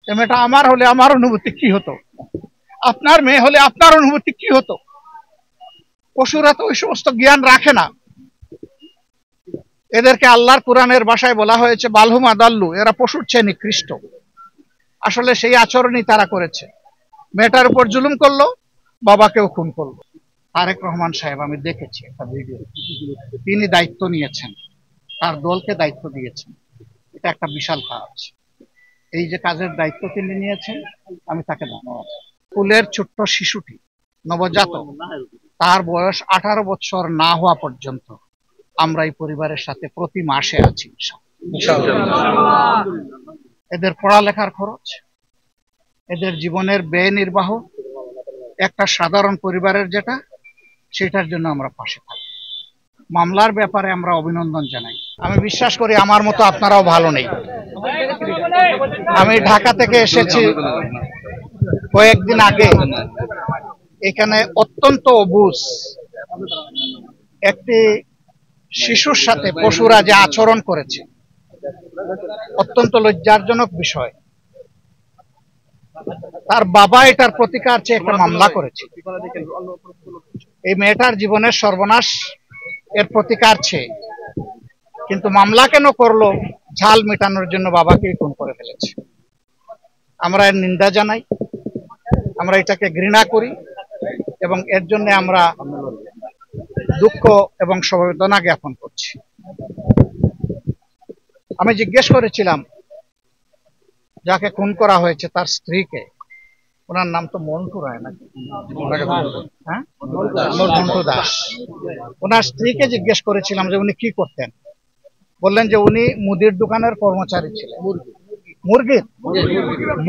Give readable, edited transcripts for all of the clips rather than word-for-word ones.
এ মেয়েটা আমার হলে আমার অনুভূতি কি হতো, আপনার মেয়ে হলে আপনার অনুভূতি কি হতো। পশুরা তো ওই সমস্ত জ্ঞান রাখে না। এদেরকে আল্লাহর কোরআনের ভাষায় বলা হয়েছে বালহুম আদাল্লু, এরা পশুর চেয়ে নিকৃষ্ট। আসলে সেই আচরণই তারা করেছে। মেয়েটার উপর জুলুম করলো, বাবাকেও খুন করলো। তারেক রহমান সাহেব, আমি দেখেছি একটা ভিডিও, তিনি দায়িত্ব নিয়েছেন, তার দলকে দায়িত্ব দিয়েছেন। এটা একটা বিশাল কাজ। এই যে কাজের দায়িত্ব তিনি নিয়েছেন, আমি তাকে ধন্যবাদ। স্কুলের ছোট্ট শিশুটি, নবজাতক, তার বয়স 18 বছর না হওয়া পর্যন্ত আমরা এই পরিবারের সাথে প্রতি মাসে আছি। এদের পড়ালেখার খরচ, এদের জীবনের ব্যয় নির্বাহ, একটা সাধারণ পরিবারের যেটা, সেটার জন্য আমরা পাশে থাকি। মামলার ব্যাপারে আমরা অভিনন্দন জানাই। আমি বিশ্বাস করি আমার মতো আপনারাও ভালো নেই। আমি ঢাকা থেকে এসেছি কয়েকদিন আগে। এখানে অত্যন্ত অবুঝ একটি শিশুর সাথে পশুরা যে আচরণ করেছে, অত্যন্ত লজ্জাজনক বিষয়। তার বাবা এটার প্রতিকার চেয়ে একটা মামলা করেছে। এই মেয়েটার জীবনের সর্বনাশ এর প্রতিকার চেয়ে, কিন্তু মামলা কেন করলো? ঝাল মেটানোর জন্য বাবাকে খুন করে ফেলেছে। আমরা এর নিন্দা জানাই, আমরা এটাকে ঘৃণা করি এবং এর জন্য আমরা দুঃখ এবং সমবেদনা জ্ঞাপন করছি। আমি জিজ্ঞেস করেছিলাম যাকে খুন করা হয়েছে তার স্ত্রীকে, ওনার নাম তো মন্টু রায় নাকি, হ্যাঁ, মন্টু দাস। ওনার স্ত্রীকে জিজ্ঞেস করেছিলাম যে উনি কি করতেন। বললেন যে উনি মুদির দোকানের কর্মচারী ছিলেন।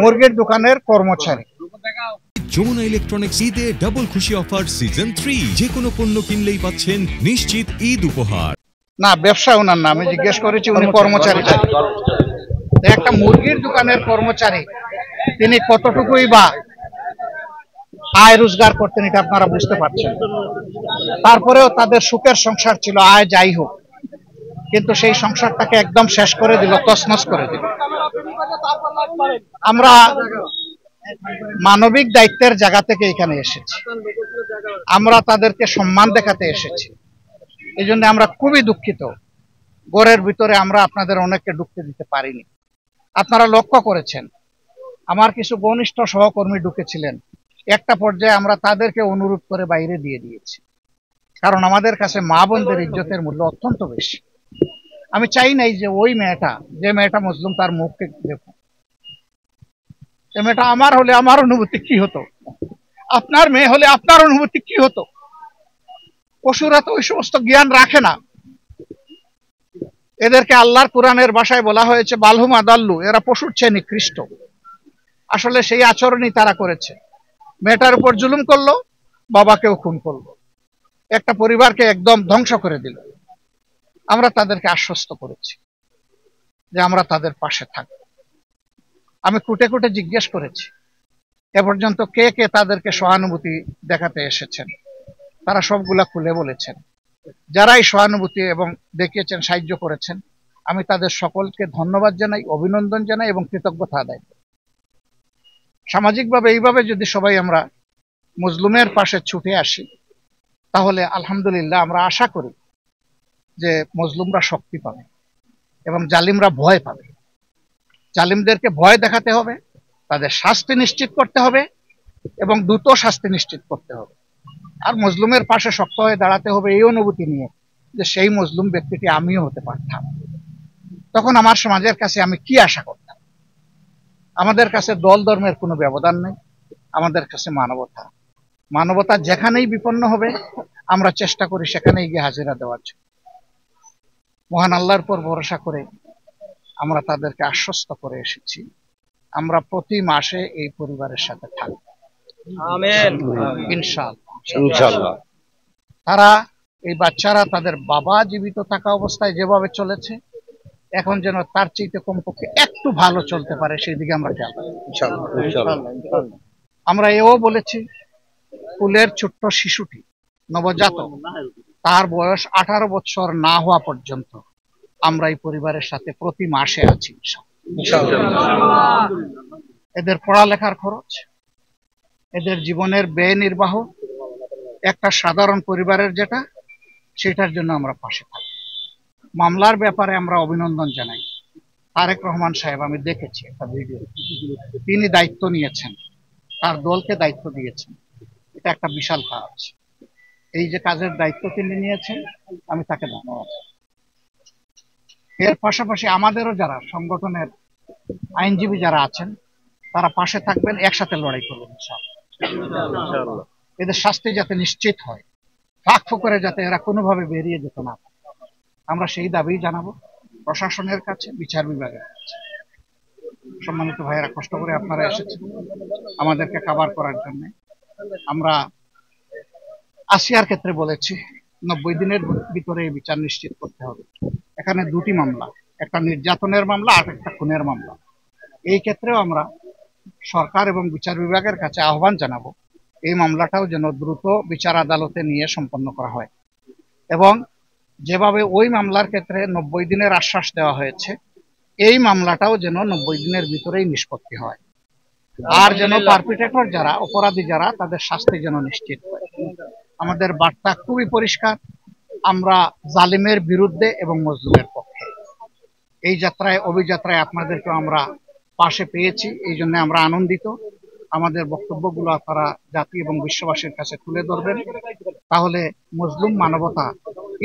মুরগির দোকানের কর্মচারী। যমুনা ইলেকট্রনিক্স ঈদে ডাবল খুশি অফার সিজন 3, যে কোনো পণ্য কিনলেই পাচ্ছেন নিশ্চিত ঈদ উপহার। না, ব্যবসা ওনার নাম। আমি জিজ্ঞেস করেছি উনি কর্মচারী ছিলেন। একটা মুরগির দোকানের কর্মচারী, তিনি কতটুকুই বা আয় রোজগার করতেন এটা আপনারা বুঝতে পারছেন। তারপরেও তাদের সুখের সংসার ছিল, আয় যাই হোক, কিন্তু সেই সংসারটাকে একদম শেষ করে দিল, তছনছ করে দিল। আমরা মানবিক দায়িত্বের জায়গা থেকে এখানে এসেছি, আমরা তাদেরকে সম্মান দেখাতে এসেছি। এই জন্য আমরা খুবই দুঃখিত। ঘরের ভিতরে আমরা আপনাদের অনেককে ঢুকতে দিতে পারিনি। আপনারা লক্ষ্য করেছেন আমার কিছু ঘনিষ্ঠ সহকর্মী ঢুকেছিলেন, একটা পর্যায়ে আমরা তাদেরকে অনুরোধ করে বাইরে দিয়ে দিয়েছি, কারণ আমাদের কাছে মা বোনদের ইজ্জতের মূল্য অত্যন্ত বেশি। আমি চাই নাই যে ওই মেয়েটা, যে মেয়েটা মজলুম, তার মুখকে দেখুন। এই মেয়েটা আমার হলে আমার অনুভূতি কি হতো, আপনার মেয়ে হলে আপনার অনুভূতি কি হতো। পশুরা তো ওই সমস্ত জ্ঞান রাখে না। এদেরকে আল্লাহর কোরআনের ভাষায় বলা হয়েছে বালহুম আদাল্লু, এরা পশুর চেয়ে নিকৃষ্ট। আসলে সেই আচরণই তারা করেছে। মেয়েটার উপর জুলুম করলো, বাবাকেও খুন করলো, একটা পরিবারকে একদম ধ্বংস করে দিল। আমরা তাদেরকে আশ্বস্ত করেছি যে আমরা তাদের পাশে থাকব। আমি কুটে কুটে জিজ্ঞেস করেছি এ পর্যন্ত কে কে তাদেরকে সহানুভূতি দেখাতে এসেছেন। তারা সবগুলা খুলে বলেছেন। যারাই সহানুভূতি এবং দেখিয়েছেন, সাহায্য করেছেন, আমি তাদের সকলকে ধন্যবাদ জানাই, অভিনন্দন জানাই এবং কৃতজ্ঞতা আদায় করি। সামাজিকভাবে এইভাবে যদি সবাই আমরা মজলুমের পাশে ছুটে আসি, তাহলে আলহামদুলিল্লাহ আমরা আশা করি যে মজলুমরা শক্তি পাবে এবং জালিমরা ভয় পাবে। জালিমদেরকে ভয় দেখাতে হবে, তাদের শাস্তি নিশ্চিত করতে হবে এবং দ্রুত শাস্তি নিশ্চিত করতে হবে। আর মজলুমের পাশে শক্ত হয়ে দাঁড়াতে হবে এই অনুভূতি নিয়ে যে সেই মজলুম ব্যক্তিটি আমিও হতে পারতাম। তখন আমার সমাজের কাছে আমি কি আশা করতাম? আমাদের কাছে দল ধর্মের কোনো ব্যবধান নেই, আমাদের কাছে মানবতা। মানবতা যেখানেই বিপন্ন হবে আমরা চেষ্টা করি সেখানেই গিয়ে হাজিরা দেওয়ার জন্য। মহান আল্লাহর উপর ভরসা করে আমরা তাদেরকে আশ্বস্ত করে এসেছি আমরা প্রতি মাসে এই পরিবারের সাথে থাকব। আমিন, ইনশাআল্লাহ। তারা, এই বাচ্চারা তাদের বাবা জীবিত থাকা অবস্থায় যেভাবে চলেছে, এখন যেন তার চাইতে কমপক্ষে একটু ভালো চলতে পারে, সেই দিকে আমরা খেয়াল রাখব ইনশাআল্লাহ। আমরা এও বলেছি স্কুলের ছোট্ট শিশুটি, নবজাতক, তার বয়স 18 বছর না হওয়া পর্যন্ত আমরা এই পরিবারের সাথে প্রতি মাসে আছি ইনশাআল্লাহ। এদের পড়ালেখার খরচ, এদের জীবনের ব্যয় নির্বাহ, একটা সাধারণ পরিবারের যেটা, সেটার জন্য আমরা পাশে থাকি। মামলার ব্যাপারে আমরা অভিনন্দন জানাই তারেক রহমান সাহেব। আমি দেখেছি একটা ভিডিও, তিনি দায়িত্ব নিয়েছেন, তার দলকে দায়িত্ব দিয়েছেন। এটা একটা বিশাল কাজ। এই যে কাজের দায়িত্ব তিনি নিয়েছেন, আমি তাকে ধন্যবাদ। এর পাশাপাশি আমাদেরও যারা সংগঠনের আইনজীবী যারা আছেন, তারা পাশে থাকবেন, একসাথে লড়াই করবেন ইনশাআল্লাহ। এদের শাস্তি যাতে নিশ্চিত হয়, ফাঁক ফোকরে যাতে এরা কোনোভাবে বেরিয়ে যেতে না পারে, আমরা সেই দাবি জানাবো প্রশাসনের কাছে, বিচার বিভাগের কাছে। সম্মানিত ভাইয়েরা, কষ্ট করে আপনারা এসেছেন আমাদেরকে কভার করার জন্য। আমরা আসিয়ার ক্ষেত্রে বলেছি 90 দিনের ভিতরে এই বিচার নিশ্চিত করতে হবে। এখানে দুটি মামলা, একটা নির্যাতনের মামলা আর একটা খুনের মামলা। এই ক্ষেত্রেও আমরা সরকার এবং বিচার বিভাগের কাছে আহ্বান জানাবো এই মামলাটাও যেন দ্রুত বিচার আদালতে নিয়ে সম্পন্ন করা হয়, এবং যেভাবে ওই মামলার ক্ষেত্রে 90 দিনের আশ্বাস দেওয়া হয়েছে, এই মামলাটাও যেন 90 দিনের ভিতরেই নিষ্পত্তি হয়। আর যেন পারপিটেটর যারা, অপরাধী যারা, তাদের শাস্তি যেন নিশ্চিত হয়। আমাদের বার্তা খুবই পরিষ্কার, আমরা জালিমের বিরুদ্ধে এবং মজলুমের পক্ষে। এই যাত্রায়, অভিযাত্রায় আপনাদেরকে আমরা পাশে পেয়েছি, এই জন্য আমরা আনন্দিত। আমাদের বক্তব্যগুলো আপনারা জাতি এবং বিশ্ববাসীর কাছে তুলে ধরবেন, তাহলে মজলুম মানবতা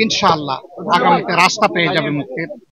ইনশাআল্লাহ আগামীতে রাস্তা পেয়ে যাবে মুক্তির।